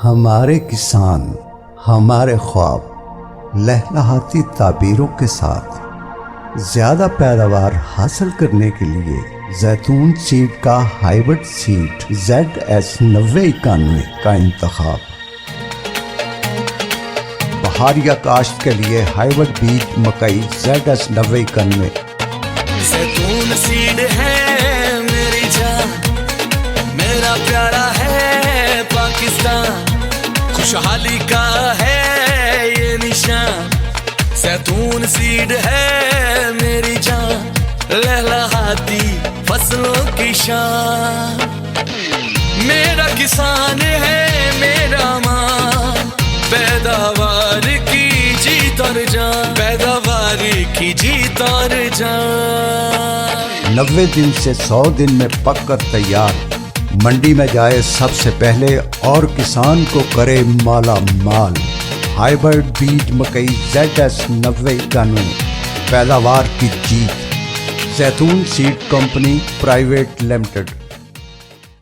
हमारे किसान हमारे ख्वाब लहलहाती ताबीरों के साथ ज़्यादा पैदावार हासिल करने के लिए जैतून सीड का हाइब्रिड सीड ZS9091 का इंतखाब। बहारिया काश्त के लिए हाइब्रिड बीज मकई ZS9091। जैतून सीड है मेरी जान, मेरा प्यारा है पाकिस्तान, खुशहाली का है ये निशान। जैतून सीड है मेरी जान, लहलहाती फसलों की शान। मेरा किसान है मेरा मान, पैदावार की जीत और जान, पैदावार की जीत और जान। 90 दिन से 100 दिन में पककर तैयार, मंडी में जाए सबसे पहले और किसान को करे माला माल। हाइब्रिड बीज मकई ZS9091, पैदावार की जीत। जैतून सीड कंपनी प्राइवेट लिमिटेड।